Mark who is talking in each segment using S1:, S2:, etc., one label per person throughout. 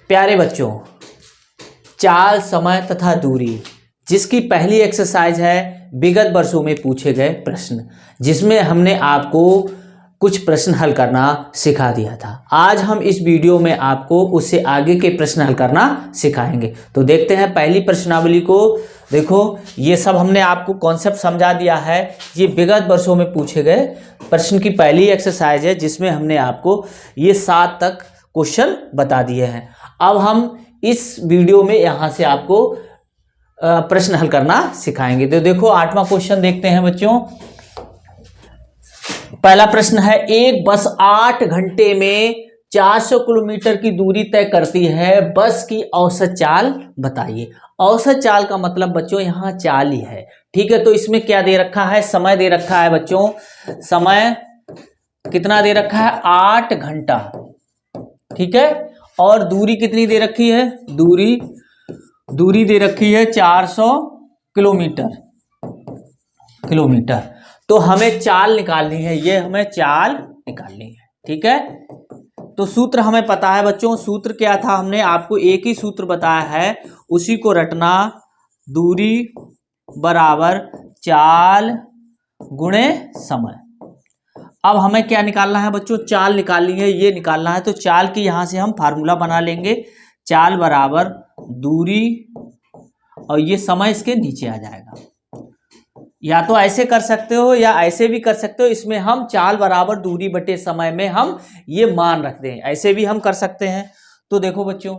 S1: प्यारे बच्चों, चाल, समय तथा दूरी जिसकी पहली एक्सरसाइज है विगत वर्षों में पूछे गए प्रश्न, जिसमें हमने आपको कुछ प्रश्न हल करना सिखा दिया था। आज हम इस वीडियो में आपको उससे आगे के प्रश्न हल करना सिखाएंगे। तो देखते हैं पहली प्रश्नावली को। देखो, ये सब हमने आपको कॉन्सेप्ट समझा दिया है। ये विगत वर्षों में पूछे गए प्रश्न की पहली एक्सरसाइज है, जिसमें हमने आपको ये 7 तक क्वेश्चन बता दिए हैं। अब हम इस वीडियो में यहाँ से आपको प्रश्न हल करना सिखाएंगे। तो देखो 8वां क्वेश्चन देखते हैं बच्चों। पहला प्रश्न है, एक बस 8 घंटे में 400 किलोमीटर की दूरी तय करती है, बस की औसत चाल बताइए। औसत चाल का मतलब बच्चों यहाँ चाल ही है, ठीक है। तो इसमें क्या दे रखा है, समय दे रखा है बच्चों। समय कितना दे रखा है, 8 घंटा, ठीक है। और दूरी कितनी दे रखी है, दूरी दे रखी है 400 किलोमीटर। तो हमें चाल निकालनी है, ये हमें चाल निकालनी है, ठीक है। तो सूत्र हमें पता है बच्चों। सूत्र क्या था, हमने आपको एक ही सूत्र बताया है, उसी को रटना। दूरी बराबर चाल गुणे समय। अब हमें क्या निकालना है बच्चों, चाल निकालनी है, ये निकालना है। तो चाल की यहां से हम फार्मूला बना लेंगे। चाल बराबर दूरी और ये समय इसके नीचे आ जाएगा। या तो ऐसे कर सकते हो या ऐसे भी कर सकते हो। इसमें हम चाल बराबर दूरी बटे समय में हम ये मान रखते हैं, ऐसे भी हम कर सकते हैं। तो देखो बच्चों,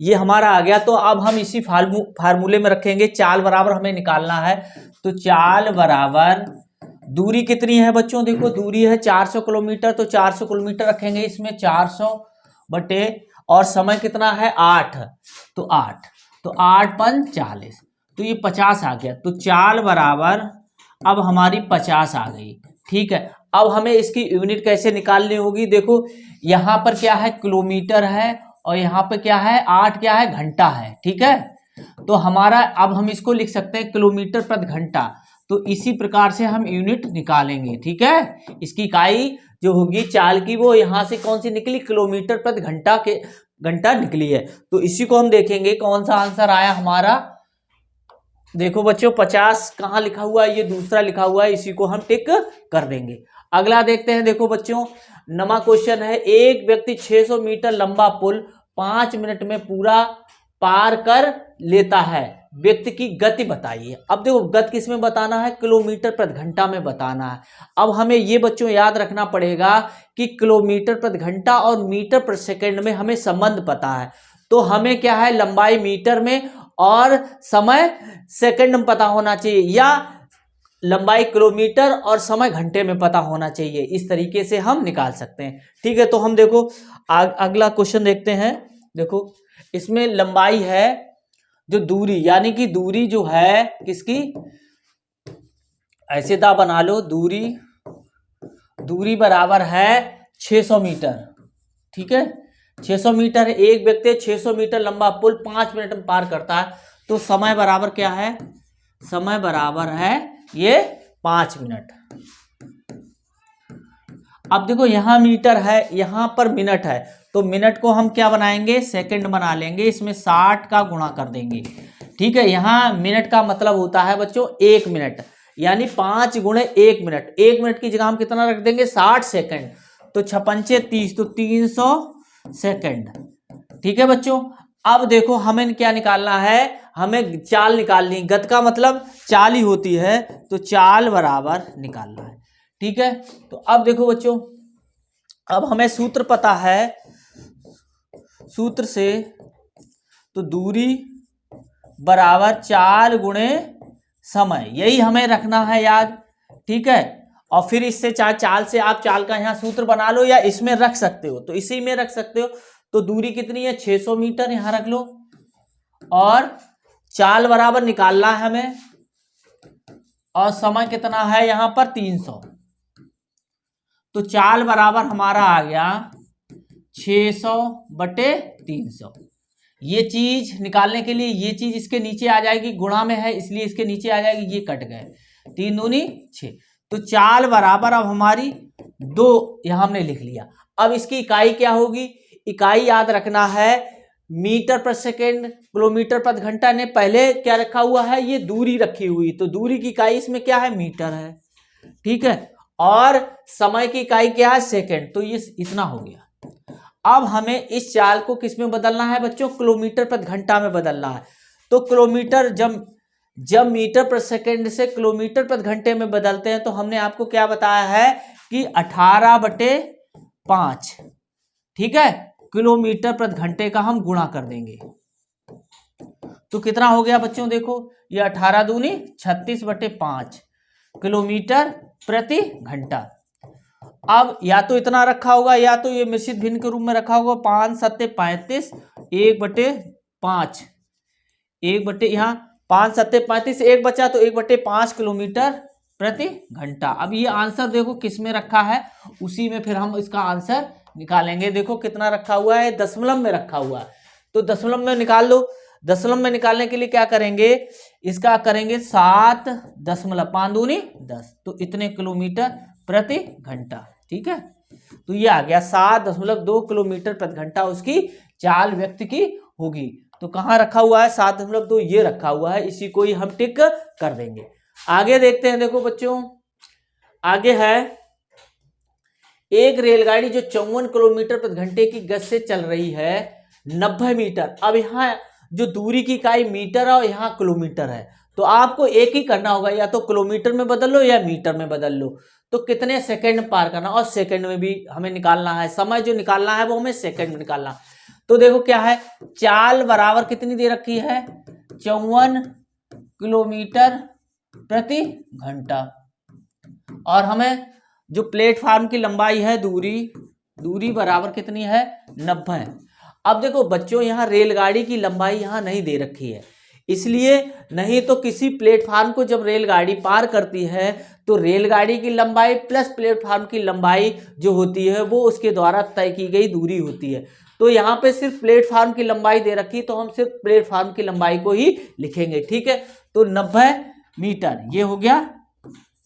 S1: ये हमारा आ गया। तो अब हम इसी फार्मूले में रखेंगे। चाल बराबर हमें निकालना है, तो चाल बराबर दूरी कितनी है बच्चों, देखो दूरी है 400 किलोमीटर। तो 400 किलोमीटर रखेंगे इसमें, 400 बटे, और समय कितना है 8, तो 8, तो 8 पंच 40, तो ये 50 आ गया। तो चाल बराबर अब हमारी 50 आ गई, ठीक है। अब हमें इसकी यूनिट कैसे निकालनी होगी, देखो यहाँ पर क्या है, किलोमीटर है, और यहाँ पे क्या है, 8 क्या है, घंटा है, ठीक है। तो हमारा अब हम इसको लिख सकते हैं किलोमीटर प्रति घंटा। तो इसी प्रकार से हम यूनिट निकालेंगे, ठीक है। इसकी इकाई जो होगी चाल की, वो यहाँ से कौन सी निकली, किलोमीटर प्रति घंटा निकली है। तो इसी को हम देखेंगे कौन सा आंसर आया हमारा। देखो बच्चों, 50 कहाँ लिखा हुआ है, ये दूसरा लिखा हुआ है, इसी को हम टिक कर देंगे। अगला देखते हैं। देखो बच्चों, नवा क्वेश्चन है, एक व्यक्ति 600 मीटर लंबा पुल 5 मिनट में पूरा पार कर लेता है, व्यक्ति की गति बताइए। अब देखो, गति किस में बताना है, किलोमीटर प्रति घंटा में बताना है। अब हमें ये बच्चों याद रखना पड़ेगा कि किलोमीटर प्रति घंटा और मीटर प्रति सेकंड में हमें संबंध पता है। तो हमें क्या है, लंबाई मीटर में और समय सेकंड में पता होना चाहिए, या लंबाई किलोमीटर और समय घंटे में पता होना चाहिए। इस तरीके से हम निकाल सकते हैं, ठीक है। तो हम देखो अगला क्वेश्चन देखते हैं। देखो इसमें लंबाई है जो दूरी, यानी कि दूरी जो है किसकी, ऐसे दा बना लो, दूरी बराबर है 600 मीटर, ठीक है। 600 मीटर, एक व्यक्ति 600 मीटर लंबा पुल 5 मिनट में पार करता है। तो समय बराबर क्या है, समय बराबर है ये 5 मिनट। अब देखो यहाँ मीटर है, यहाँ पर मिनट है, तो मिनट को हम क्या बनाएंगे, सेकंड बना लेंगे। इसमें 60 का गुणा कर देंगे, ठीक है। यहाँ मिनट का मतलब होता है बच्चों 1 मिनट, यानी 5 गुणे 1 मिनट। 1 मिनट की जगह हम कितना रख देंगे, 60 सेकंड। तो 56 30, तो 300 सेकंड, ठीक है बच्चों। अब देखो हमें क्या निकालना है, हमें चाल निकालनी। गति का मतलब चाल ही होती है, तो चाल बराबर निकालना है, ठीक है। तो अब देखो बच्चों, अब हमें सूत्र पता है, सूत्र से तो दूरी बराबर चाल गुणे समय, यही हमें रखना है याद, ठीक है। और फिर इससे चाल से आप चाल का यहाँ सूत्र बना लो, या इसमें रख सकते हो, तो इसी में रख सकते हो। तो दूरी कितनी है, 600 मीटर, यहाँ रख लो, और चाल बराबर निकालना है हमें, और समय कितना है यहाँ पर 300। तो चाल बराबर हमारा आ गया 600 बटे 300। ये चीज निकालने के लिए ये चीज इसके नीचे आ जाएगी, गुणा में है इसलिए इसके नीचे आ जाएगी, ये कट गए, 3 दूनी 6। तो चाल बराबर अब हमारी 2 यहां हमने लिख लिया। अब इसकी इकाई क्या होगी, इकाई याद रखना है मीटर पर सेकेंड, किलोमीटर पर घंटा ने पहले क्या रखा हुआ है, ये दूरी रखी हुई, तो दूरी की इकाई इसमें क्या है, मीटर है, ठीक है। और समय की इकाई क्या है, सेकेंड, तो ये इतना हो गया। अब हमें इस चाल को किस में बदलना है बच्चों, किलोमीटर पर घंटा में बदलना है। तो किलोमीटर जब मीटर पर सेकेंड से किलोमीटर पर घंटे में बदलते हैं तो हमने आपको क्या बताया है कि 18/5, ठीक है, किलोमीटर प्रति घंटे का हम गुणा कर देंगे। तो कितना हो गया बच्चों, देखो ये 18 दूनी 36/5 किलोमीटर प्रति घंटा। अब या तो इतना रखा होगा या तो ये मिश्रित भिन्न के रूप में रखा होगा, 5 7 35 1/5, 1 यहाँ 5 7 35, 1 बचा तो 1/5 किलोमीटर प्रति घंटा। अब ये आंसर देखो किस में रखा है, उसी में फिर हम इसका आंसर निकालेंगे। देखो कितना रखा हुआ है, दशमलव में रखा हुआ है, तो दशमलव में निकाल लो। दशमलव में निकालने के लिए क्या करेंगे, इसका करेंगे 7.5 दूनी 10, तो इतने किलोमीटर प्रति घंटा, ठीक है। तो ये आ गया 7.2 किलोमीटर प्रति घंटा उसकी चाल व्यक्ति की होगी। तो कहाँ रखा हुआ है 7.2, ये रखा हुआ है, इसी को ही हम टिक कर देंगे। आगे देखते हैं, देखो बच्चों आगे है एक रेलगाड़ी जो 54 किलोमीटर प्रति घंटे की गति से चल रही है 90 मीटर। अब यहाँ जो दूरी की इकाई मीटर है और यहाँ किलोमीटर है, तो आपको एक ही करना होगा, या तो किलोमीटर में बदल लो या मीटर में बदल लो। तो कितने सेकंड पार करना, और सेकंड में भी हमें निकालना है, समय जो निकालना है वो हमें सेकंड में निकालना। तो देखो क्या है, चाल बराबर कितनी दे रखी है, 54 किलोमीटर प्रति घंटा, और हमें जो प्लेटफार्म की लंबाई है दूरी बराबर कितनी है, 90। अब देखो बच्चों यहाँ रेलगाड़ी की लंबाई यहाँ नहीं दे रखी है, इसलिए नहीं तो किसी प्लेटफार्म को जब रेलगाड़ी पार करती है तो रेलगाड़ी की लंबाई प्लस प्लेटफार्म की लंबाई जो होती है वो उसके द्वारा तय की गई दूरी होती है। तो यहाँ पे सिर्फ प्लेटफार्म की लंबाई दे रखी, तो हम सिर्फ प्लेटफार्म की लंबाई को ही लिखेंगे, ठीक है। तो 90 मीटर ये हो गया,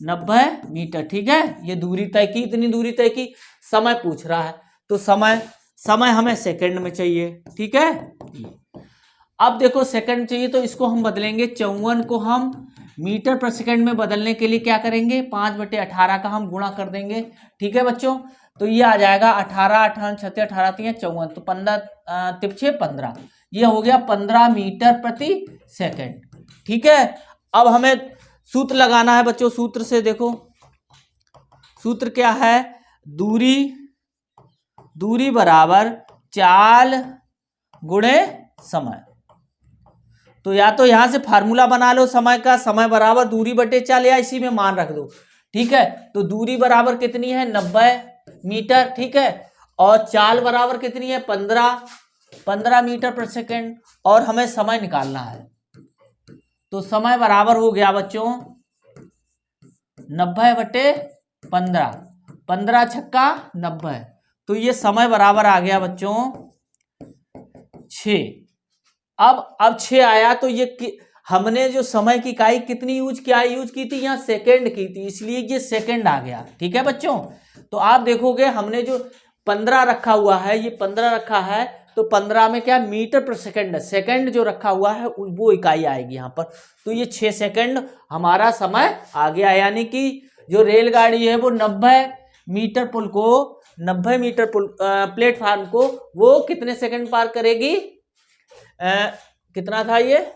S1: 90 मीटर, ठीक है। ये दूरी तय की, इतनी दूरी तय की। समय पूछ रहा है तो समय हमें सेकंड में चाहिए, ठीक है। अब देखो सेकंड चाहिए तो इसको हम बदलेंगे, 54 को हम मीटर पर सेकंड में बदलने के लिए क्या करेंगे, 5/18 का हम गुणा कर देंगे, ठीक है बच्चों। तो ये आ जाएगा 18 18 36 18 3 54, तो 15 तिपछे 15, ये हो गया 15 मीटर प्रति सेकंड, ठीक है। अब हमें सूत्र लगाना है बच्चों, सूत्र से देखो सूत्र क्या है, दूरी बराबर चाल गुणे समय। तो या तो यहां से फार्मूला बना लो समय का, समय बराबर दूरी बटे चाल, या इसी में मान रख दो, ठीक है। तो दूरी बराबर कितनी है, 90 मीटर, ठीक है, और चाल बराबर कितनी है, 15 मीटर पर सेकेंड, और हमें समय निकालना है। तो समय बराबर हो गया बच्चों 90/15, 15 छक्का 90, तो ये समय बराबर आ गया बच्चों 6। अब 6 आया तो ये हमने जो समय की इकाई कितनी यूज की थी, यहाँ सेकंड की थी, इसलिए ये सेकंड आ गया, ठीक है बच्चों। तो आप देखोगे हमने जो 15 रखा हुआ है, ये 15 रखा है, तो 15 में क्या मीटर पर सेकंड है, सेकंड जो रखा हुआ है वो इकाई आएगी यहाँ पर। तो ये 6 सेकंड हमारा समय आ गया, यानी कि जो रेलगाड़ी है वो 90 मीटर पुल को, 90 मीटर पुल प्लेटफार्म को वो कितने सेकंड पार करेगी, कितना था ये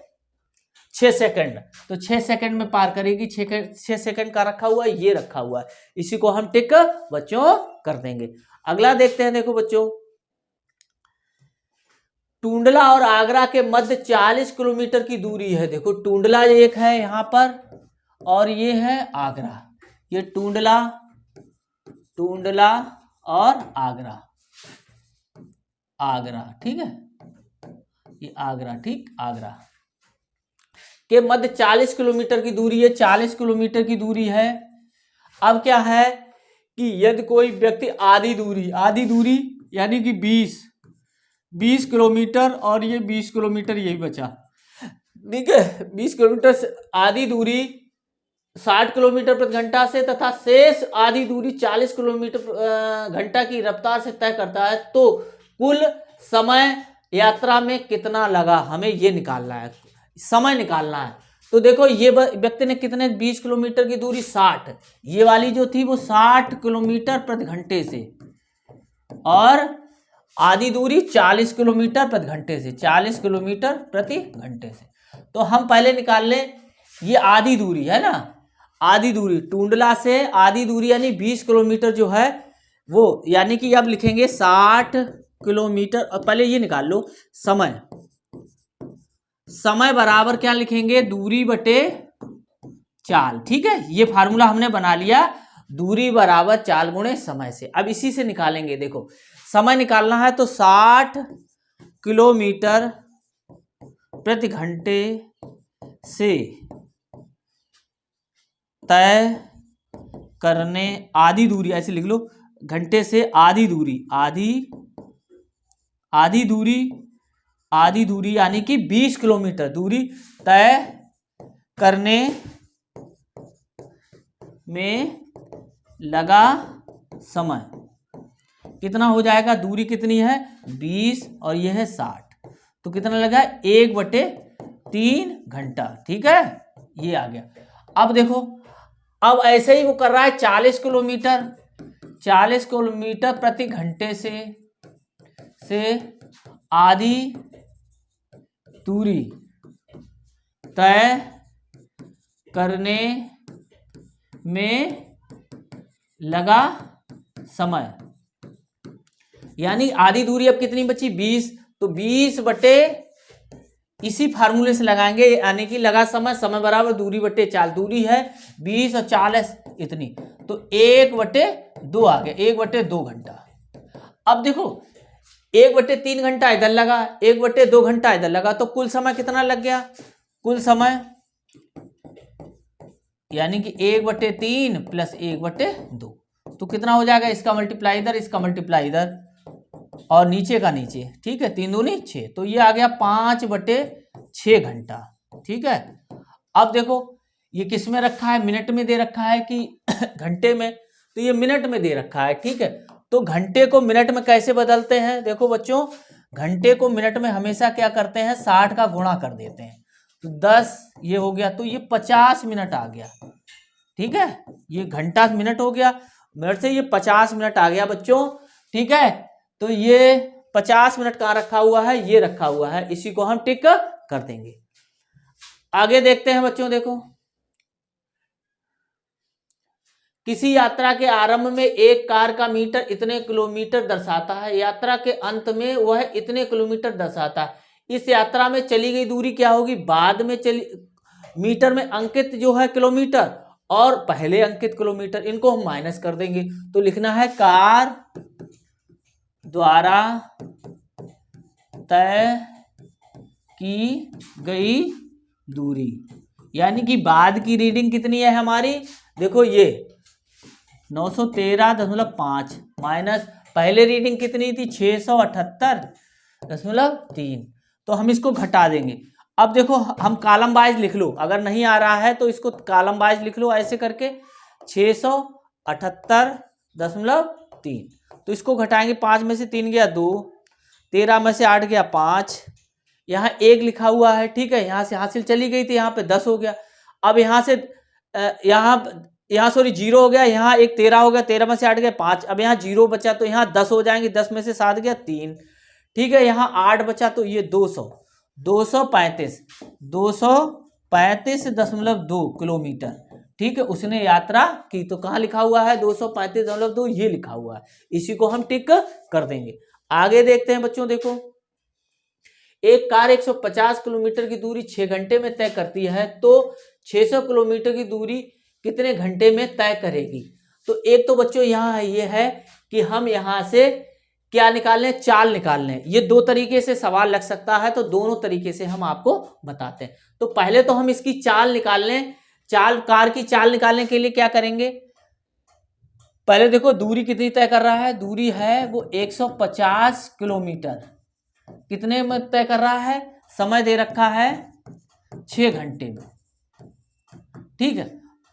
S1: 6 सेकंड, तो 6 सेकंड में पार करेगी। 6 सेकंड का रखा हुआ है, ये रखा हुआ है, इसी को हम टिक बच्चों कर देंगे। अगला देखते हैं, देखो बच्चों टूंडला और आगरा के मध्य 40 किलोमीटर की दूरी है। देखो टूंडला एक है यहाँ पर और ये है आगरा, ये टूंडला और आगरा, ठीक है, ये आगरा, ठीक, आगरा के मध्य 40 किलोमीटर की दूरी है, 40 किलोमीटर की दूरी है। अब क्या है कि यदि कोई व्यक्ति आधी दूरी यानी कि 20 किलोमीटर, और ये 20 किलोमीटर यही बचा, ठीक है, 20 किलोमीटर से आधी दूरी 60 किलोमीटर प्रति घंटा से तथा शेष आधी दूरी 40 किलोमीटर घंटा की रफ्तार से तय करता है, तो कुल समय यात्रा में कितना लगा, हमें ये निकालना है, समय निकालना है। तो देखो ये व्यक्ति ने कितने 20 किलोमीटर की दूरी 60, ये वाली जो थी वो 60 किलोमीटर प्रति घंटे से, और आधी दूरी 40 किलोमीटर प्रति घंटे से, 40 किलोमीटर प्रति घंटे से। तो हम पहले निकाल लें, ये आधी दूरी है ना, आधी दूरी टूंडला से आधी दूरी यानी 20 किलोमीटर जो है वो, यानी कि अब लिखेंगे 60 किलोमीटर। और पहले ये निकाल लो समय, समय बराबर क्या लिखेंगे, दूरी बटे चाल। ठीक है, ये फार्मूला हमने बना लिया, दूरी बराबर चाल गुणे समय से। अब इसी से निकालेंगे, देखो समय निकालना है तो 60 किलोमीटर प्रति घंटे से तय करने, आधी दूरी ऐसे लिख लो, घंटे से आधी दूरी, आधी दूरी यानी कि 20 किलोमीटर दूरी तय करने में लगा समय कितना हो जाएगा, दूरी कितनी है 20 और यह है 60, तो कितना लगा 1/3 घंटा। ठीक है, ये आ गया। अब देखो, अब ऐसे ही वो कर रहा है 40 किलोमीटर प्रति घंटे से आधी दूरी तय करने में लगा समय, यानी आधी दूरी अब कितनी बची 20, तो 20 बटे इसी फार्मूले से लगाएंगे, यानी कि लगा समय, समय बराबर दूरी बटे चाल, दूरी है 20 और 40 इतनी, तो 1/2 आ गया, 1/2 घंटा। अब देखो 1/3 घंटा इधर लगा, 1/2 घंटा इधर लगा, तो कुल समय कितना लग गया, कुल समय यानी कि 1/3 प्लस 1/2, तो कितना हो जाएगा, इसका मल्टीप्लाई इधर, इसका मल्टीप्लाई इधर, और नीचे का नीचे। ठीक है, 3 दूनी 6, तो ये आ गया 5/6 घंटा। ठीक है, अब देखो ये किस में रखा है, मिनट में दे रखा है कि घंटे में, तो ये मिनट में दे रखा है। ठीक है, तो घंटे को मिनट में कैसे बदलते हैं, देखो बच्चों, घंटे को मिनट में हमेशा क्या करते हैं, 60 का गुणा कर देते हैं, तो 10 ये हो गया, तो ये 50 मिनट आ गया। ठीक है, ये घंटा मिनट हो गया, मिनट से ये 50 मिनट आ गया बच्चों। ठीक है, तो ये 50 मिनट कहाँ रखा हुआ है, ये रखा हुआ है, इसी को हम टिक कर देंगे। आगे देखते हैं बच्चों, देखो किसी यात्रा के आरंभ में एक कार का मीटर इतने किलोमीटर दर्शाता है, यात्रा के अंत में वह इतने किलोमीटर दर्शाता है। इस यात्रा में चली गई दूरी क्या होगी, बाद में चली, मीटर में अंकित जो है किलोमीटर और पहले अंकित किलोमीटर, इनको हम माइनस कर देंगे, तो लिखना है कार द्वारा तय की गई दूरी, यानी कि बाद की रीडिंग कितनी है हमारी, देखो ये 913.5 माइनस पहले रीडिंग कितनी थी 678.3, तो हम इसको घटा देंगे। अब देखो हम कॉलम वाइज लिख लो, अगर नहीं आ रहा है तो इसको कॉलम वाइज लिख लो ऐसे करके, 678.3, तो इसको घटाएंगे, 5 में से 3 गया 2, 13 में से 8 गया 5, यहाँ 1 लिखा हुआ है। ठीक है, यहाँ से हासिल चली गई थी, यहाँ पे 10 हो गया। अब यहाँ से यहाँ सॉरी 0 हो गया, यहाँ एक 13 हो गया, 13 में से 8 गया 5, अब यहाँ 0 बचा तो यहाँ 10 हो जाएंगे, 10 में से 7 गया 3। ठीक है, यहाँ 8 बचा तो ये 235.2 किलोमीटर। ठीक है, उसने यात्रा की, तो कहाँ लिखा हुआ है 235.2, ये लिखा हुआ है, इसी को हम टिक कर देंगे। आगे देखते हैं बच्चों, देखो एक कार 150 किलोमीटर की दूरी 6 घंटे में तय करती है, तो 600 किलोमीटर की दूरी कितने घंटे में तय करेगी। तो एक तो बच्चों यहाँ ये है कि हम यहाँ से क्या निकाल लें, चाल निकाल लें। ये दो तरीके से सवाल लग सकता है, तो दोनों तरीके से हम आपको बताते हैं। तो पहले तो हम इसकी चाल निकाल लें। चाल, कार की चाल निकालने के लिए क्या करेंगे, पहले देखो दूरी कितनी तय कर रहा है, दूरी है वो 150 किलोमीटर, कितने में तय कर रहा है, समय दे रखा है 6 घंटे में। ठीक है,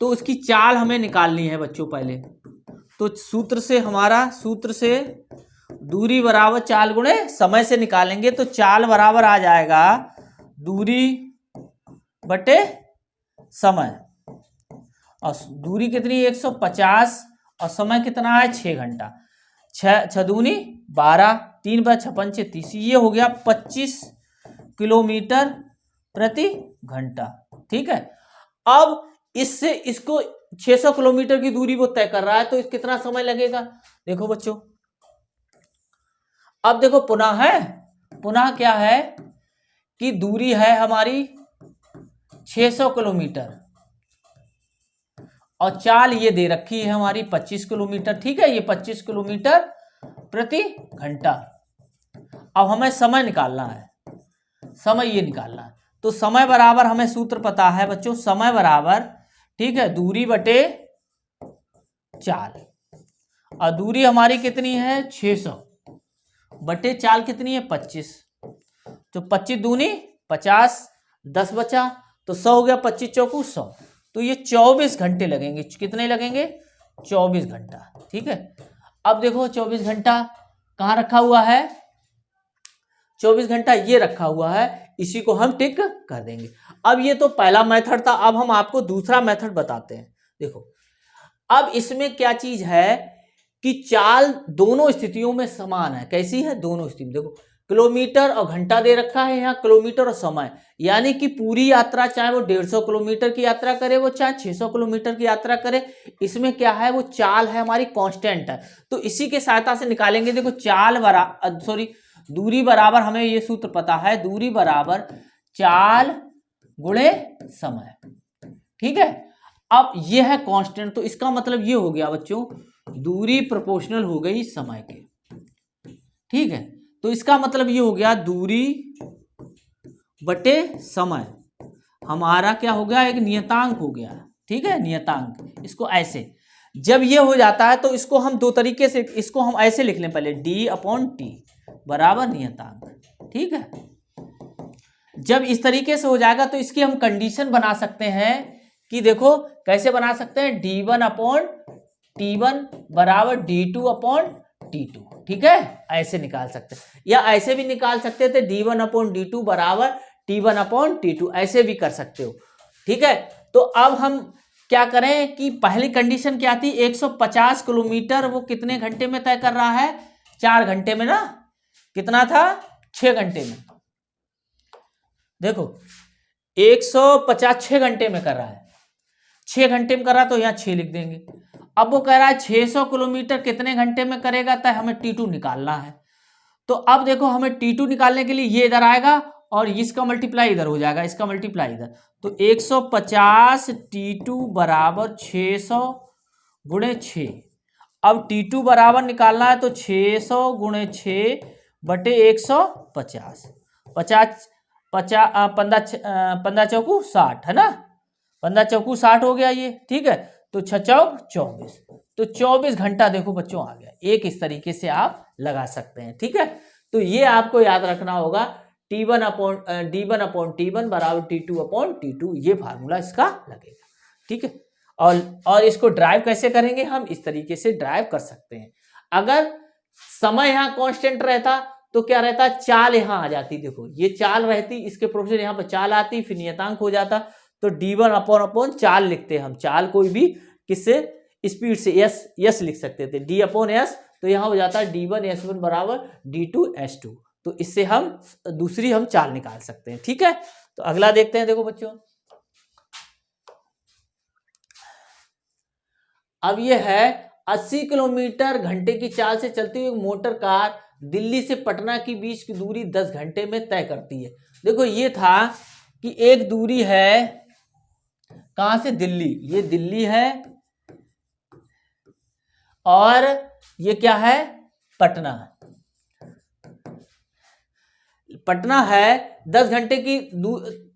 S1: तो उसकी चाल हमें निकालनी है बच्चों। पहले तो सूत्र से दूरी बराबर चाल गुणे समय से निकालेंगे तो चाल बराबर आ जाएगा दूरी बटे समय। और दूरी कितनी 150 और समय कितना है 6 घंटा। 6 दूनी 12, 3 × 6 = 30। ये हो गया 25 किलोमीटर प्रति घंटा। ठीक है, अब इससे इसको 600 किलोमीटर की दूरी वो तय कर रहा है, तो कितना समय लगेगा देखो बच्चों। अब देखो पुनः क्या है कि दूरी है हमारी 600 किलोमीटर और चाल ये दे रखी है हमारी 25 किलोमीटर। ठीक है, ये 25 किलोमीटर प्रति घंटा। अब हमें समय निकालना है, समय ये निकालना है। तो समय बराबर हमें सूत्र पता है बच्चों, समय बराबर ठीक है दूरी बटे चाल। और दूरी हमारी कितनी है 600 बटे चाल कितनी है 25। तो 25 दूनी 50, 10 बचा तो 100 हो गया, 25 चौकू 100। तो ये 24 घंटे लगेंगे। कितने लगेंगे 24 घंटा। ठीक है, अब देखो 24 घंटा कहाँ रखा हुआ है, 24 घंटा ये रखा हुआ है, इसी को हम टिक कर देंगे। अब ये तो पहला मेथड था, अब हम आपको दूसरा मेथड बताते हैं। देखो अब इसमें क्या चीज है कि चाल दोनों स्थितियों में समान है। कैसी है दोनों स्थिति में, देखो किलोमीटर और घंटा दे रखा है यहाँ, किलोमीटर और समय, यानी कि पूरी यात्रा चाहे वो 150 किलोमीटर की यात्रा करे, वो चाहे 600 किलोमीटर की यात्रा करे, इसमें क्या है वो चाल है हमारी कांस्टेंट है। तो इसी के सहायता से निकालेंगे। देखो दूरी बराबर हमें ये सूत्र पता है, दूरी बराबर चाल गुणे समय। ठीक है, अब ये है कांस्टेंट, तो इसका मतलब ये हो गया बच्चों दूरी प्रोपोर्शनल हो गई समय के। ठीक है, तो इसका मतलब ये हो गया दूरी बटे समय हमारा क्या हो गया एक नियतांक हो गया। ठीक है, नियतांक। इसको ऐसे जब ये हो जाता है तो इसको हम दो तरीके से, इसको हम ऐसे लिख लें पहले D/T बराबर नियतांक। ठीक है, जब इस तरीके से हो जाएगा तो इसकी हम कंडीशन बना सकते हैं कि देखो कैसे बना सकते हैं D1/T1 बराबर D2/T2। ठीक है, ऐसे निकाल सकते हैं, या ऐसे भी निकाल सकते थे D1/D2 बराबर T1/T2, ऐसे भी कर सकते हो। ठीक है, तो अब हम क्या करें कि पहली कंडीशन क्या थी 150 किलोमीटर वो कितने घंटे में तय कर रहा है 4 घंटे में ना, कितना था 6 घंटे में। देखो 150 6 घंटे में कर रहा है, 6 घंटे में कर रहा है तो यहाँ 6 लिख देंगे। अब वो कह रहा है 600 किलोमीटर कितने घंटे में करेगा, तो हमें T2 निकालना है। तो अब देखो हमें T2 निकालने के लिए ये इधर आएगा और इसका मल्टीप्लाई इधर हो जाएगा, इसका मल्टीप्लाई इधर। तो 150 T2 बराबर 600 गुणे 6। अब T2 बराबर निकालना है तो 600 गुणे 6 बटे 150। 15 चौकू 60 है ना, 15 चौकू 60 हो गया ये। ठीक है, तो 6 चौक 24, तो 24 घंटा देखो बच्चों आ गया। एक इस तरीके से आप लगा सकते हैं। ठीक है, तो ये आपको याद रखना होगा D1/T1 बराबर T2/T2, ये फार्मूला इसका लगेगा। ठीक है, और इसको ड्राइव कैसे करेंगे, हम इस तरीके से ड्राइव कर सकते हैं। अगर समय यहाँ कांस्टेंट रहता तो क्या रहता, चाल यहाँ आ जाती। देखो ये चाल रहती, इसके प्रोपोर्शनल यहाँ पर चाल आती, फिर नियतांक हो जाता। तो D1/अपॉन चाल लिखते हैं हम, चाल कोई भी किससे स्पीड से यस लिख सकते थे D/S, तो यहाँ हो जाता है D1S1 बराबर D2S2। तो इससे हम दूसरी हम चाल निकाल सकते हैं। ठीक है, तो अगला देखते हैं। देखो बच्चों अब ये है 80 किलोमीटर घंटे की चाल से चलती हुई मोटर कार दिल्ली से पटना के बीच की दूरी 10 घंटे में तय करती है। देखो ये था कि एक दूरी है कहां से, दिल्ली, ये दिल्ली है और ये क्या है पटना। पटना है 10 घंटे की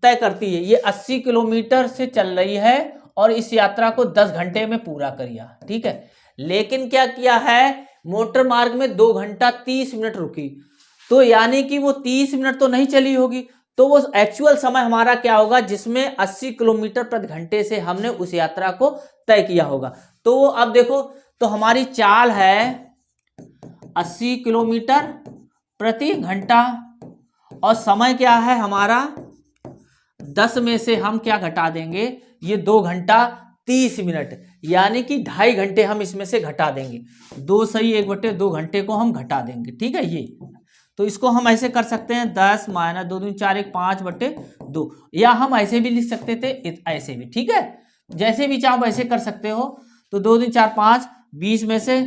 S1: तय करती है, ये 80 किलोमीटर से चल रही है और इस यात्रा को 10 घंटे में पूरा करिए। ठीक है, लेकिन क्या किया है मोटर मार्ग में 2 घंटा 30 मिनट रुकी, तो यानी कि वो 30 मिनट तो नहीं चली होगी, तो वो एक्चुअल समय हमारा क्या होगा जिसमें 80 किलोमीटर प्रति घंटे से हमने उस यात्रा को तय किया होगा। तो अब देखो तो हमारी चाल है 80 किलोमीटर प्रति घंटा। और समय क्या है हमारा 10 में से हम क्या घटा देंगे, ये 2 घंटा 30 मिनट, यानी कि 2.5 घंटे हम इसमें से घटा देंगे। 2 सही 1/2 घंटे को हम घटा देंगे, ठीक है। ये तो इसको हम ऐसे कर सकते हैं 10 - 2 × 4 = 5/2, या हम ऐसे भी लिख सकते थे, ऐसे भी, ठीक है। जैसे भी चाहो वैसे कर सकते हो। तो 2 × 4 = 5, 20 में से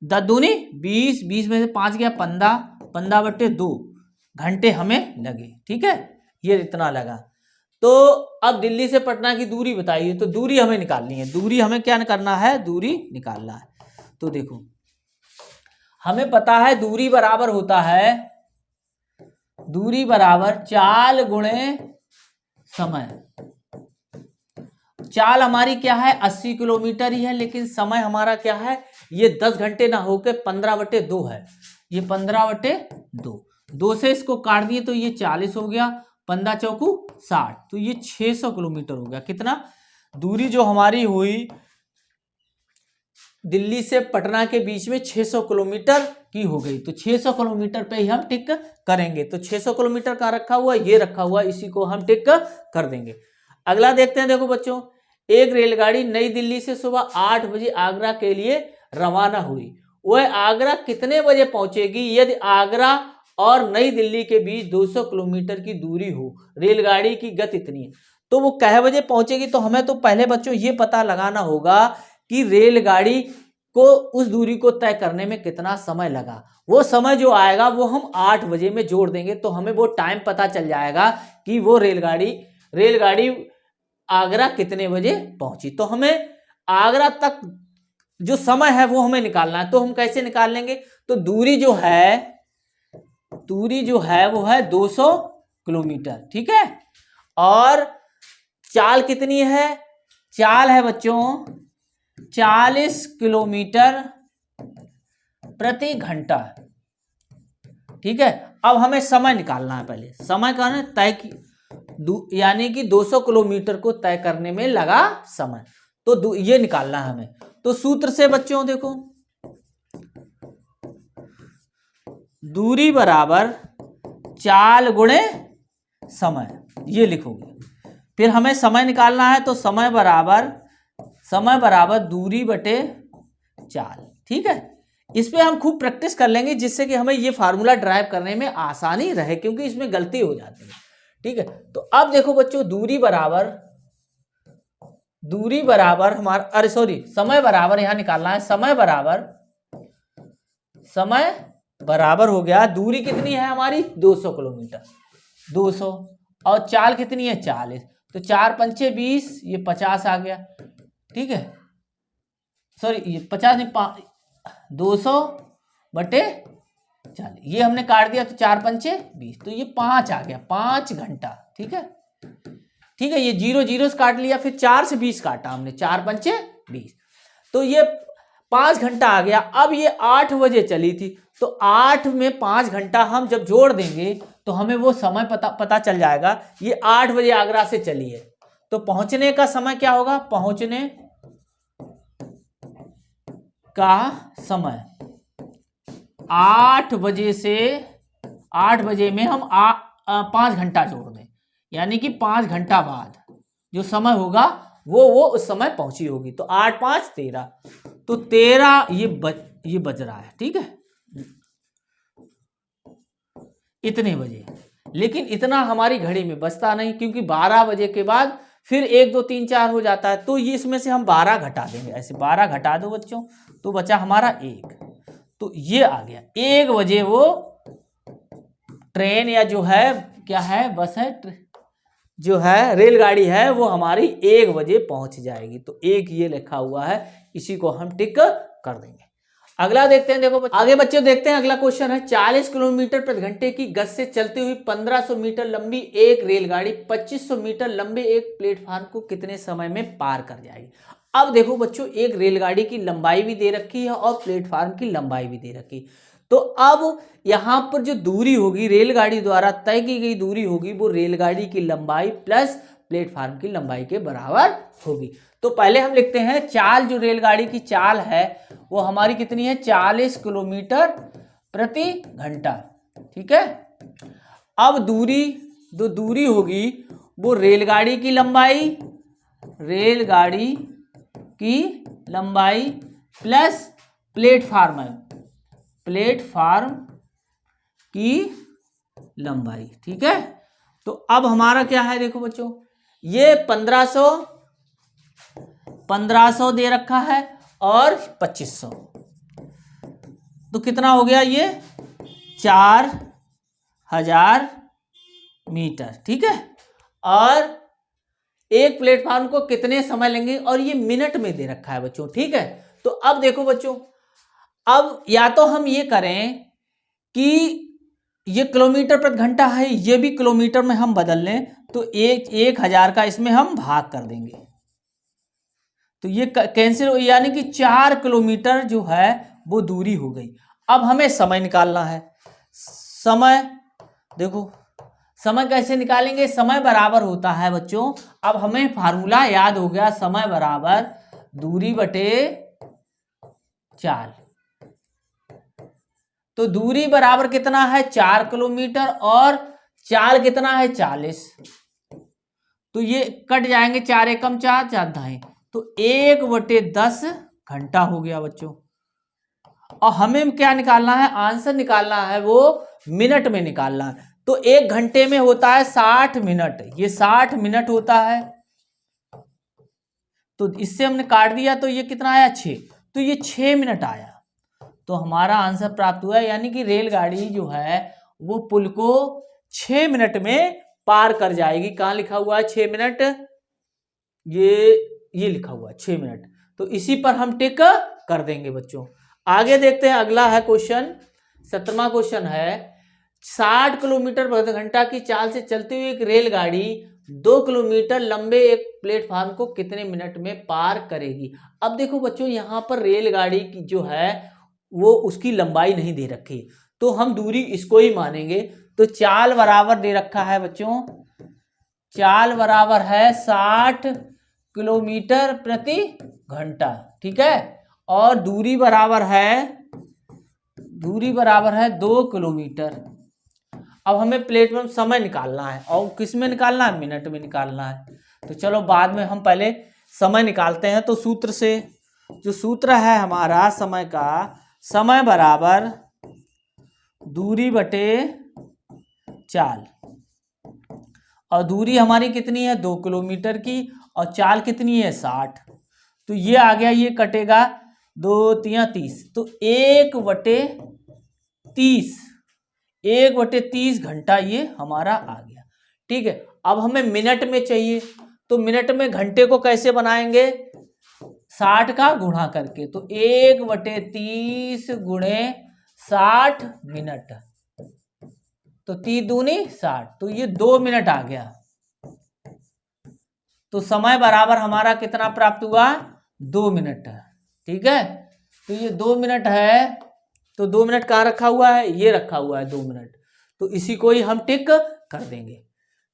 S1: 10 दूनी 20, 20 में से 5 गया 15, 15/2 घंटे हमें लगे, ठीक है। ये इतना लगा। तो अब दिल्ली से पटना की दूरी बताइए। तो दूरी हमें निकालनी है, दूरी हमें क्या करना है, दूरी निकालना है। तो देखो हमें पता है दूरी बराबर होता है, दूरी बराबर चाल गुणे समय। चाल हमारी क्या है 80 किलोमीटर ही है, लेकिन समय हमारा क्या है, ये 10 घंटे ना होकर 15/2 है। ये 15/2, 2 से इसको काट दिए तो ये 40 हो गया, 15 चौकू 60, तो ये 600 किलोमीटर हो गया। कितना दूरी जो हमारी हुई दिल्ली से पटना के बीच में 600 किलोमीटर की हो गई। तो 600 किलोमीटर पे ही हम टिक करेंगे। तो 600 किलोमीटर का रखा हुआ, ये रखा हुआ, इसी को हम टिक कर देंगे। अगला देखते हैं। देखो बच्चों, एक रेलगाड़ी नई दिल्ली से सुबह 8 बजे आगरा के लिए रवाना हुई। वह आगरा कितने बजे पहुंचेगी यदि आगरा और नई दिल्ली के बीच 200 किलोमीटर की दूरी हो, रेलगाड़ी की गति इतनी है। तो वो कै बजे पहुंचेगी, तो हमें तो पहले बच्चों ये पता लगाना होगा कि रेलगाड़ी को उस दूरी को तय करने में कितना समय लगा। वो समय जो आएगा वो हम 8 बजे में जोड़ देंगे, तो हमें वो टाइम पता चल जाएगा कि वो रेलगाड़ी आगरा कितने बजे पहुंची। तो हमें आगरा तक जो समय है वो हमें निकालना है। तो हम कैसे निकाल लेंगे, तो दूरी जो है वो है 200 किलोमीटर, ठीक है। और चाल कितनी है, चाल है बच्चों 40 किलोमीटर प्रति घंटा, ठीक है। अब हमें समय निकालना है। पहले समय का ना तय यानी कि 200 किलोमीटर को तय करने में लगा समय, तो ये निकालना है हमें। तो सूत्र से बच्चों देखो, दूरी बराबर चाल गुणे समय, ये लिखोगे। फिर हमें समय निकालना है, तो समय बराबर दूरी बटे चाल, ठीक है। इस पे हम खूब प्रैक्टिस कर लेंगे, जिससे कि हमें ये फार्मूला ड्राइव करने में आसानी रहे, क्योंकि इसमें गलती हो जाती है, ठीक है। तो अब देखो बच्चों, समय बराबर यहां निकालना है। समय बराबर हो गया, दूरी कितनी है हमारी 200 किलोमीटर, 200, और चाल कितनी है 40, तो 4 × 5 = 20, ये 50 आ गया, ठीक है। सॉरी, ये 50 नहीं, 200/40, ये हमने काट दिया, तो 4 × 5 = 20, तो ये 5 आ गया, 5 घंटा, ठीक है। ठीक है, ये 0 0 से काट लिया, फिर 4 से 20 काटा हमने, 4 × 5 = 20, तो ये 5 घंटा आ गया। अब ये 8 बजे चली थी, तो 8 में 5 घंटा हम जब जोड़ देंगे तो हमें वो समय पता चल जाएगा। ये 8 बजे आगरा से चली है, तो पहुंचने का समय क्या होगा, पहुंचने का समय 8 बजे से 8 बजे में हम 5 घंटा जोड़ दें, यानी कि 5 घंटा बाद जो समय होगा वो उस समय पहुंची होगी। तो 8 × 5 = 13, तो 13 ये बज रहा है, ठीक है, इतने बजे। लेकिन इतना हमारी घड़ी में बचता नहीं, क्योंकि 12 बजे के बाद फिर 1 2 3 4 हो जाता है, तो ये इसमें से हम 12 घटा देंगे। ऐसे 12 घटा दो बच्चों, तो बचा हमारा 1, तो ये आ गया 1 बजे वो ट्रेन, या जो है क्या है, बस है, जो है रेलगाड़ी है, वो हमारी 1 बजे पहुंच जाएगी। तो 1 ये लिखा हुआ है, इसी को हम टिक कर देंगे। अगला देखते हैं। देखो आगे बच्चों देखते हैं, अगला क्वेश्चन है 40 किलोमीटर प्रति घंटे की गति से चलती हुई 1500 मीटर लंबी एक रेलगाड़ी 2500 मीटर लंबे एक प्लेटफार्म को कितने समय में पार कर जाएगी। अब देखो बच्चों, एक रेलगाड़ी की लंबाई भी दे रखी है और प्लेटफार्म की लंबाई भी दे रखी है। तो अब यहां पर जो दूरी होगी, रेलगाड़ी द्वारा तय की गई दूरी होगी, वो रेलगाड़ी की लंबाई प्लस प्लेटफार्म की लंबाई के बराबर होगी। तो पहले हम लिखते हैं चाल, जो रेलगाड़ी की चाल है वो हमारी कितनी है, 40 किलोमीटर प्रति घंटा। ठीक है। अब दूरी, जो दूरी होगी वो रेलगाड़ी की लंबाई, रेलगाड़ी की लंबाई प्लस प्लेटफार्म है, प्लेटफार्म की लंबाई। ठीक है। तो अब हमारा क्या है, देखो बच्चों, ये 1500 दे रखा है और 2500, तो कितना हो गया ये, 4000 मीटर। ठीक है। और एक प्लेटफॉर्म को कितने समय लेंगे, और ये मिनट में दे रखा है बच्चों। ठीक है। तो अब देखो बच्चों, अब या तो हम ये करें कि ये किलोमीटर प्रति घंटा है, ये भी किलोमीटर में हम बदल लें, तो 1000 का इसमें हम भाग कर देंगे, तो ये कैंसिल हो, यानी कि 4 किलोमीटर जो है वो दूरी हो गई। अब हमें समय निकालना है। समय देखो, समय कैसे निकालेंगे, समय बराबर होता है बच्चों, अब हमें फार्मूला याद हो गया, समय बराबर दूरी बटे चाल। तो दूरी बराबर कितना है, 4 किलोमीटर, और चाल कितना है, 40। तो ये कट जाएंगे, 4 एकम 4, 4 दाएं, तो 1/10 घंटा हो गया बच्चों। और हमें क्या निकालना है, आंसर निकालना है वो मिनट में निकालना है। तो 1 घंटे में होता है 60 मिनट, ये 60 मिनट होता है। तो इससे हमने काट दिया, तो ये कितना आया, 6, तो ये 6 मिनट आया। तो हमारा आंसर प्राप्त हुआ, यानी कि रेलगाड़ी जो है वो पुल को 6 मिनट में पार कर जाएगी। कहाँ लिखा हुआ है 6 मिनट, ये लिखा हुआ है 6 मिनट। तो इसी पर हम टिक कर देंगे बच्चों। आगे देखते हैं, अगला है क्वेश्चन, 17वां क्वेश्चन है, 60 किलोमीटर प्रति घंटा की चाल से चलती हुई एक रेलगाड़ी 2 किलोमीटर लंबे एक प्लेटफॉर्म को कितने मिनट में पार करेगी। अब देखो बच्चों, यहाँ पर रेलगाड़ी की जो है वो उसकी लंबाई नहीं दे रखी, तो हम दूरी इसको ही मानेंगे। तो चाल बराबर दे रखा है बच्चों, चाल बराबर है 60 किलोमीटर प्रति घंटा। ठीक है। और दूरी बराबर है 2 किलोमीटर। अब हमें प्लेटफॉर्म समय निकालना है, और किस में निकालना है, मिनट में निकालना है। तो चलो बाद में हम पहले समय निकालते हैं। तो सूत्र से, जो सूत्र है हमारा समय का, समय बराबर दूरी बटे चाल, और दूरी हमारी कितनी है, 2 किलोमीटर की, और चाल कितनी है, 60। तो ये आ गया, ये कटेगा 2 3 30, तो 1/30 घंटा ये हमारा आ गया। ठीक है। अब हमें मिनट में चाहिए, तो मिनट में घंटे को कैसे बनाएंगे, 60 का गुणा करके, तो 1/30 गुणे 60 मिनट, तो 3 दूनी 60, तो ये 2 मिनट आ गया। तो समय बराबर हमारा कितना प्राप्त हुआ, 2 मिनट। ठीक है। तो ये 2 मिनट है, तो 2 मिनट कहाँ रखा हुआ है, ये रखा हुआ है 2 मिनट, तो इसी को ही हम टिक कर देंगे।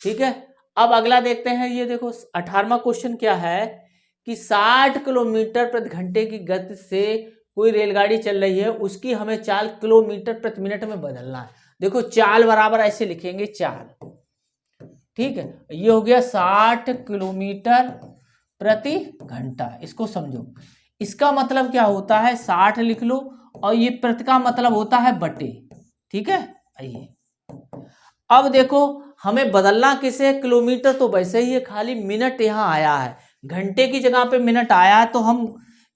S1: ठीक है। अब अगला देखते हैं, ये देखो 18वां क्वेश्चन क्या है कि 60 किलोमीटर प्रति घंटे की गति से कोई रेलगाड़ी चल रही है, उसकी हमें चाल किलोमीटर प्रति मिनट में बदलना है। देखो चाल बराबर ऐसे लिखेंगे, चाल, ठीक है, ये हो गया 60 किलोमीटर प्रति घंटा। इसको समझो, इसका मतलब क्या होता है, 60 लिख लो, और ये प्रति का मतलब होता है बटे। ठीक है। आइए अब देखो, हमें बदलना किसे, किलोमीटर तो वैसे ही है, खाली मिनट यहाँ आया है, घंटे की जगह पे मिनट आया है, तो हम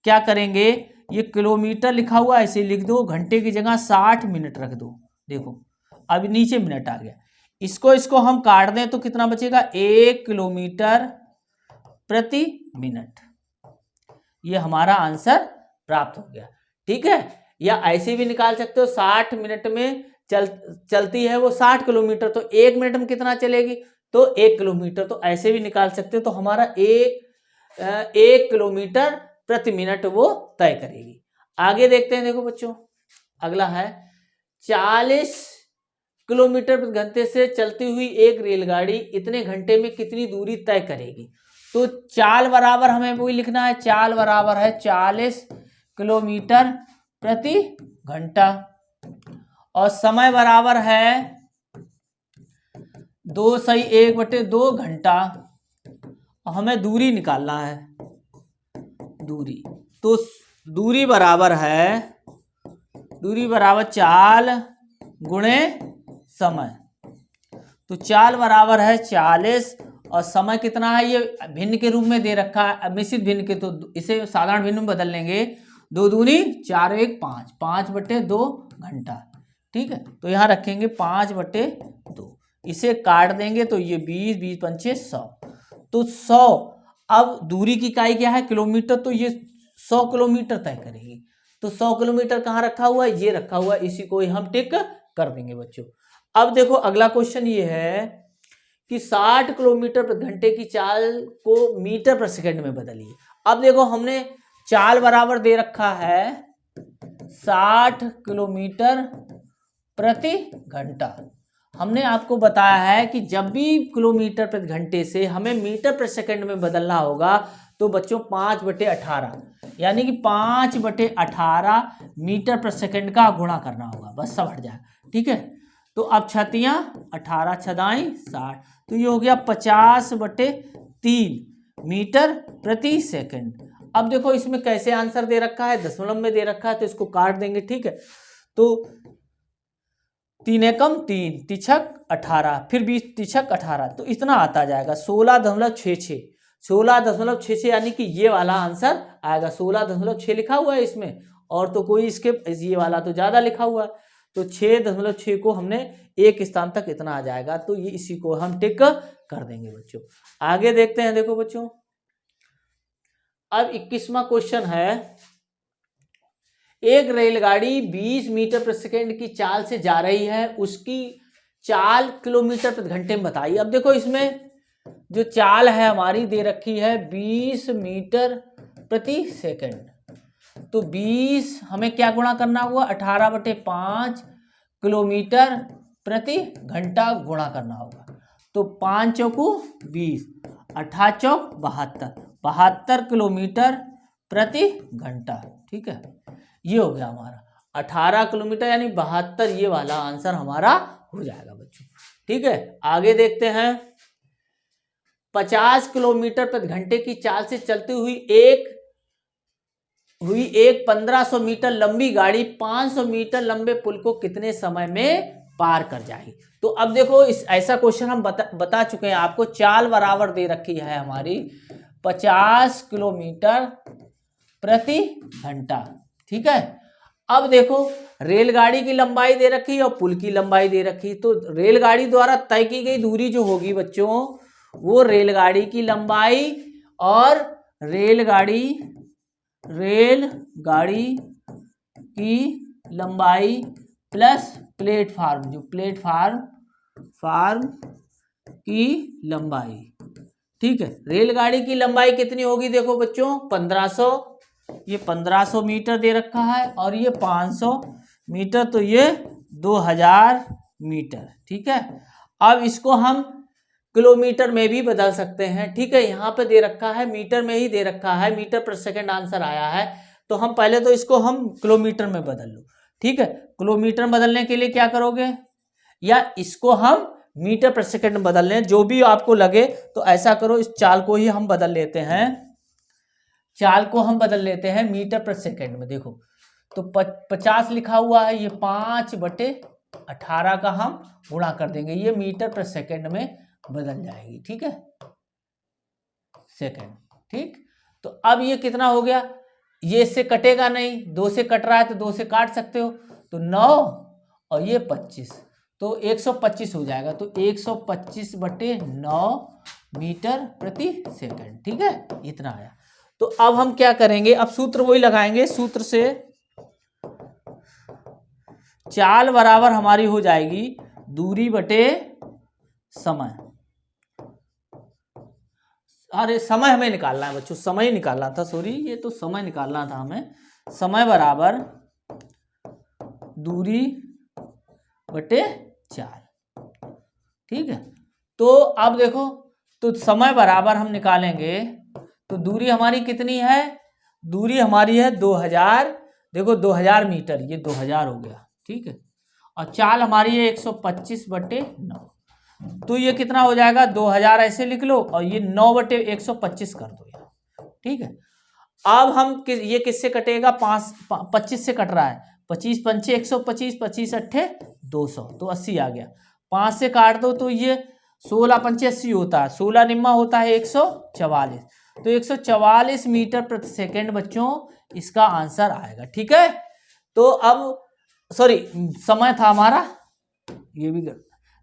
S1: क्या करेंगे, ये किलोमीटर लिखा हुआ ऐसे लिख दो, घंटे की जगह 60 मिनट रख दो। देखो अब नीचे मिनट आ गया, इसको हम काट दें तो कितना बचेगा, 1 किलोमीटर प्रति मिनट। ये हमारा आंसर प्राप्त हो गया। ठीक है। या ऐसे भी निकाल सकते हो, 60 मिनट में चलती है वो 60 किलोमीटर, तो 1 मिनट में कितना चलेगी, तो 1 किलोमीटर, तो ऐसे भी निकाल सकते हो। तो हमारा 1 किलोमीटर प्रति मिनट वो तय करेगी। आगे देखते हैं, देखो बच्चों, अगला है 40 किलोमीटर प्रति घंटे से चलती हुई एक रेलगाड़ी इतने घंटे में कितनी दूरी तय करेगी। तो चाल बराबर हमें वही लिखना है, चाल बराबर है 40 किलोमीटर प्रति घंटा और समय बराबर है 2/1/2 घंटा। हमें दूरी निकालना है, दूरी, तो दूरी बराबर चाल गुणे समय। तो चाल बराबर है 40 और समय कितना है, ये भिन्न के रूप में दे रखा है, मिश्रित भिन्न के, तो इसे साधारण भिन्न में बदल लेंगे। 2 दूनी 4 1 5, 5/2 घंटा। ठीक है, तो यहाँ रखेंगे 5/2, इसे काट देंगे तो ये 20, 20 पंचे 100, तो 100। अब दूरी की इकाई क्या है, किलोमीटर, तो ये 100 किलोमीटर तय करेगी। तो 100 किलोमीटर कहाँ रखा हुआ है, ये रखा हुआ है, इसी को ही हम टिक कर देंगे बच्चों। अब देखो अगला क्वेश्चन ये है कि 60 किलोमीटर प्रति घंटे की चाल को मीटर प्रति सेकंड में बदलिए। अब देखो हमने चाल बराबर दे रखा है 60 किलोमीटर प्रति घंटा। हमने आपको बताया है कि जब भी किलोमीटर प्रति घंटे से हमें मीटर प्रति सेकंड में बदलना होगा तो बच्चों 5/18 यानी कि 5/18 मीटर प्रति सेकंड का गुणा करना होगा, बस सब हट जाएगा। ठीक है, तो अब 18 छदाई 60, तो ये हो गया 50/3 मीटर प्रति सेकंड। अब देखो इसमें कैसे आंसर दे रखा है, दशमलव में दे रखा है, तो इसको काट देंगे। ठीक है, तो 3 एकम 3, तिछक 18, फिर 20 तिछक 18, तो इतना आता जाएगा 16.66, 16.66 यानी कि ये वाला आंसर आएगा। 16.6 लिखा हुआ है इसमें, और तो कोई इसके, ये वाला तो ज्यादा लिखा हुआ है, तो 6.6 को हमने एक स्थान तक इतना आ जाएगा, तो ये इसी को हम टिक कर देंगे बच्चों। आगे देखते हैं, देखो बच्चों अब 21वां क्वेश्चन है, एक रेलगाड़ी 20 मीटर प्रति सेकंड की चाल से जा रही है, उसकी चाल किलोमीटर प्रति घंटे में बताइए। अब देखो इसमें जो चाल है हमारी दे रखी है 20 मीटर प्रति सेकंड, तो 20 हमें क्या गुणा करना हुआ, 18/5 किलोमीटर प्रति घंटा गुणा करना होगा। तो 5 चौकू 20, 18 चौक 72, 72 किलोमीटर प्रति घंटा। ठीक है, ये हो गया हमारा 18 किलोमीटर यानी 72, ये वाला आंसर हमारा हो जाएगा बच्चों। ठीक है, आगे देखते हैं। 50 किलोमीटर प्रति घंटे की चाल से चलती हुई एक 1500 मीटर लंबी गाड़ी 500 मीटर लंबे पुल को कितने समय में पार कर जाएगी। तो अब देखो ऐसा क्वेश्चन हम बता चुके हैं आपको। चाल बराबर दे रखी है हमारी 50 किलोमीटर प्रति घंटा। ठीक है, अब देखो रेलगाड़ी की लंबाई दे रखी है और पुल की लंबाई दे रखी है, तो रेलगाड़ी द्वारा तय की गई दूरी जो होगी बच्चों, वो रेलगाड़ी की लंबाई और रेलगाड़ी की लंबाई प्लस प्लेटफार्म, जो प्लेटफार्म की लंबाई। ठीक है, रेलगाड़ी की लंबाई कितनी होगी, देखो बच्चों 1500, ये 1500 मीटर दे रखा है और ये 500 मीटर, तो ये 2000 मीटर। ठीक है, अब इसको हम किलोमीटर में भी बदल सकते हैं। ठीक है, यहाँ पे दे रखा है मीटर में ही दे रखा है, मीटर प्रति सेकंड आंसर आया है, तो हम पहले तो इसको हम किलोमीटर में बदल लो। ठीक है, किलोमीटर बदलने के लिए क्या करोगे, या इसको हम मीटर प्रति सेकंड में बदल लें, जो भी आपको लगे। तो ऐसा करो, इस चाल को ही हम बदल लेते हैं, चाल को हम बदल लेते हैं मीटर प्रति सेकंड में। देखो तो 50 लिखा हुआ है, ये 5/18 का हम गुणा कर देंगे, ये मीटर प्रति सेकंड में बदल जाएगी। ठीक है, सेकंड। ठीक, तो अब ये कितना हो गया, ये इससे कटेगा नहीं, 2 से कट रहा है तो 2 से काट सकते हो, तो 9 और ये 25, तो 125 हो जाएगा। तो 125/9 मीटर प्रति सेकंड। ठीक है, इतना आया। तो अब हम क्या करेंगे, अब सूत्र वही लगाएंगे, सूत्र से चाल बराबर हमारी हो जाएगी दूरी बटे समय। अरे समय हमें निकालना है बच्चों, समय निकालना था, सॉरी, ये तो समय निकालना था हमें। समय बराबर दूरी बटे चाल। ठीक है, तो अब देखो तो समय बराबर हम निकालेंगे तो दूरी हमारी कितनी है, दूरी हमारी है 2000, देखो 2000 मीटर, ये 2000 हो गया, ठीक है। और चाल हमारी है 125/9, तो ये कितना हो जाएगा 2000 ऐसे लिख लो और ये 9/125 कर दो यार, ठीक है। अब हम ये किससे कटेगा, 25 से कट रहा है, 25 पंचे 125, 25 अट्ठे 200, तो 80 आ गया। 5 से काट दो तो ये 16 पंचे 80 होता है, 16 निम्मा होता है 144, तो 144 मीटर प्रति सेकेंड बच्चों इसका आंसर आएगा, ठीक है। तो अब सॉरी समय था हमारा, ये भी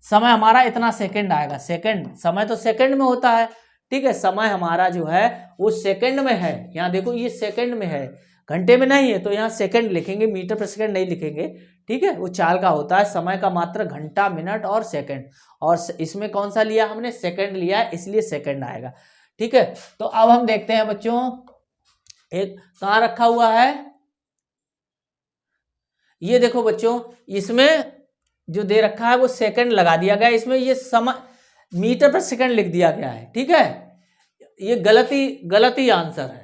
S1: समय हमारा इतना सेकंड आएगा, सेकंड, समय तो सेकंड में होता है, ठीक है। समय हमारा जो है वो सेकंड में है, यहाँ देखो ये सेकंड में है, घंटे में नहीं है, तो यहाँ सेकंड लिखेंगे, मीटर पर सेकंड नहीं लिखेंगे, ठीक है। वो चाल का होता है, समय का मात्र घंटा, मिनट और सेकंड, और इसमें कौन सा लिया हमने, सेकंड लिया है, इसलिए सेकंड आएगा, ठीक है। तो अब हम देखते हैं बच्चों, एक कहाँ रखा हुआ है, ये देखो बच्चों, इसमें जो दे रखा है वो सेकंड लगा दिया गया, इसमें ये समय मीटर पर सेकंड लिख दिया गया है, ठीक है। ये गलत ही आंसर है।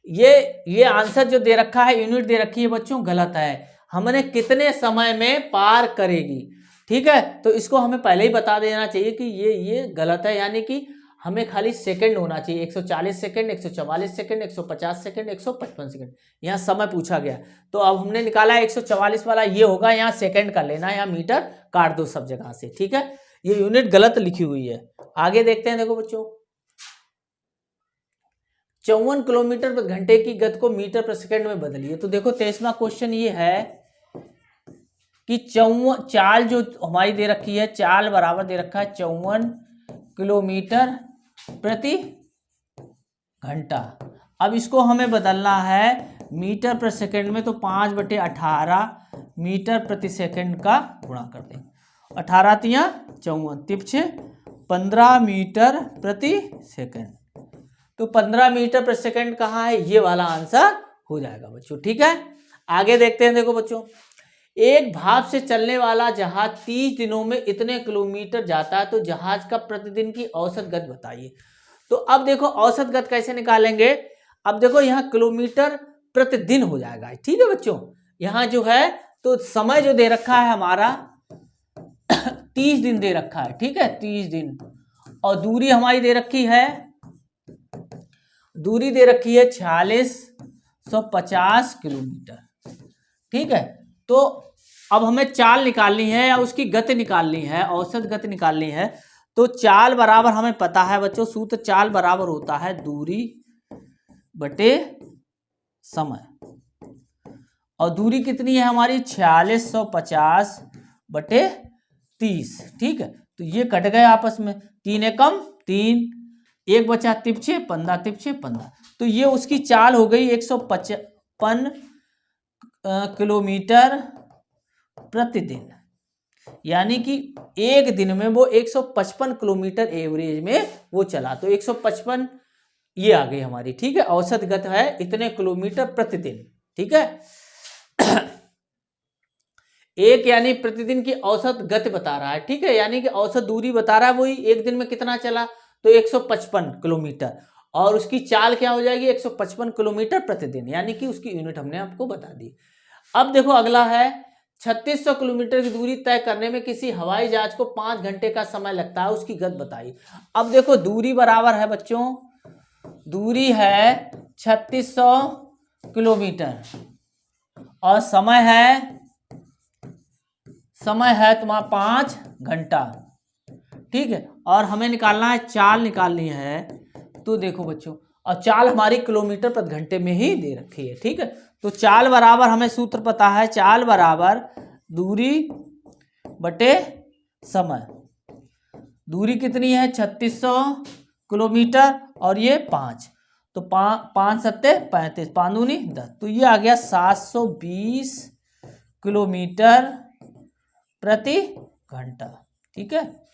S1: ये आंसर जो दे रखा है, यूनिट दे रखी है बच्चों, गलत है। हमने कितने समय में पार करेगी, ठीक है। तो इसको हमें पहले ही बता देना चाहिए कि ये गलत है, यानी कि हमें खाली सेकंड होना चाहिए, 140 सेकंड, 144 सेकंड, 150 सेकंड, 155 सेकंड, यहाँ समय पूछा गया। तो अब हमने निकाला है 144 वाला, ये होगा, यहाँ सेकंड कर लेना, यहाँ मीटर काट दो सब जगह से, ठीक है। ये यूनिट गलत लिखी हुई है। आगे देखते हैं, देखो बच्चों, 54 किलोमीटर प्रति घंटे की गति को मीटर प्रति सेकंड में बदलिए। तो देखो 23वां क्वेश्चन ये है कि चाल जो हमारी दे रखी है, चाल बराबर दे रखा है 54 किलोमीटर प्रति घंटा। अब इसको हमें बदलना है मीटर प्रति सेकंड में, तो 5/18 मीटर प्रति सेकंड का गुणा कर देंगे, 18 तिया 54, तिपछे 15 मीटर प्रति सेकंड, तो 15 मीटर प्रति सेकंड कहाँ है, ये वाला आंसर हो जाएगा बच्चों, ठीक है। आगे देखते हैं, देखो बच्चों, एक भाप से चलने वाला जहाज 30 दिनों में इतने किलोमीटर जाता है, तो जहाज का प्रतिदिन की औसत गति बताइए। तो अब देखो औसत गति कैसे निकालेंगे, अब देखो यहाँ किलोमीटर प्रतिदिन हो जाएगा, ठीक है बच्चों। यहाँ जो है तो समय जो दे रखा है हमारा 30 दिन दे रखा है, ठीक है, 30 दिन, और दूरी हमारी दे रखी है, दूरी दे रखी है 4650 किलोमीटर, ठीक है। तो अब हमें चाल निकालनी है या उसकी गति निकालनी है, औसत गति निकालनी है। तो चाल बराबर हमें पता है बच्चों, सूत्र चाल बराबर होता है दूरी बटे समय, और दूरी कितनी है हमारी 4650/30, ठीक है। तो ये कट गए आपस में, 3 एकम 3, 1 बचा तिपछे 15, तिपछे 15, तो ये उसकी चाल हो गई 155 किलोमीटर प्रतिदिन, यानी कि एक दिन में वो 155 किलोमीटर एवरेज में वो चला, तो 155 ये आ गई हमारी, ठीक है। औसत गति है इतने किलोमीटर प्रतिदिन, ठीक है। एक यानी प्रतिदिन की औसत गति बता रहा है, ठीक है, यानी कि औसत दूरी बता रहा है, वही एक दिन में कितना चला, तो 155 किलोमीटर, और उसकी चाल क्या हो जाएगी 155 किलोमीटर प्रतिदिन, यानी कि उसकी यूनिट हमने आपको बता दी। अब देखो अगला है 3600 किलोमीटर की दूरी तय करने में किसी हवाई जहाज को 5 घंटे का समय लगता है, उसकी गति बताइए। अब देखो दूरी बराबर है बच्चों, दूरी है 3600 किलोमीटर और समय है तुम्हारा 5 घंटा, ठीक है। और हमें निकालना है, चाल निकालनी है, तो देखो बच्चों, और चाल हमारी किलोमीटर प्रति घंटे में ही दे रखी है, ठीक है। तो चाल बराबर हमें सूत्र पता है, चाल बराबर दूरी बटे समय। दूरी कितनी है 3600 किलोमीटर और ये 5, तो 5 सत्ते 35, 5 दूनी 10, तो ये आ गया 720 किलोमीटर प्रति घंटा, ठीक है।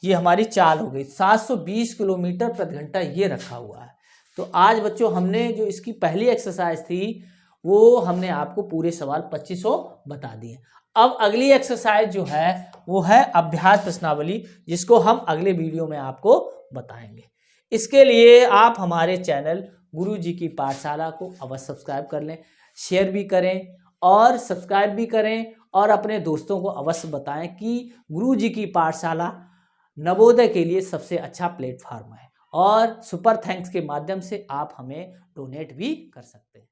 S1: ये हमारी चाल हो गई 720 किलोमीटर प्रति घंटा, ये रखा हुआ है। तो आज बच्चों हमने जो इसकी पहली एक्सरसाइज थी वो हमने आपको पूरे सवाल 2500 बता दिए। अब अगली एक्सरसाइज जो है वो है अभ्यास प्रश्नावली, जिसको हम अगले वीडियो में आपको बताएंगे। इसके लिए आप हमारे चैनल गुरुजी की पाठशाला को अवश्य सब्सक्राइब कर लें, शेयर भी करें और सब्सक्राइब भी करें, और अपने दोस्तों को अवश्य बताएं कि गुरुजी की पाठशाला नवोदय के लिए सबसे अच्छा प्लेटफॉर्म है। और सुपर थैंक्स के माध्यम से आप हमें डोनेट भी कर सकते हैं।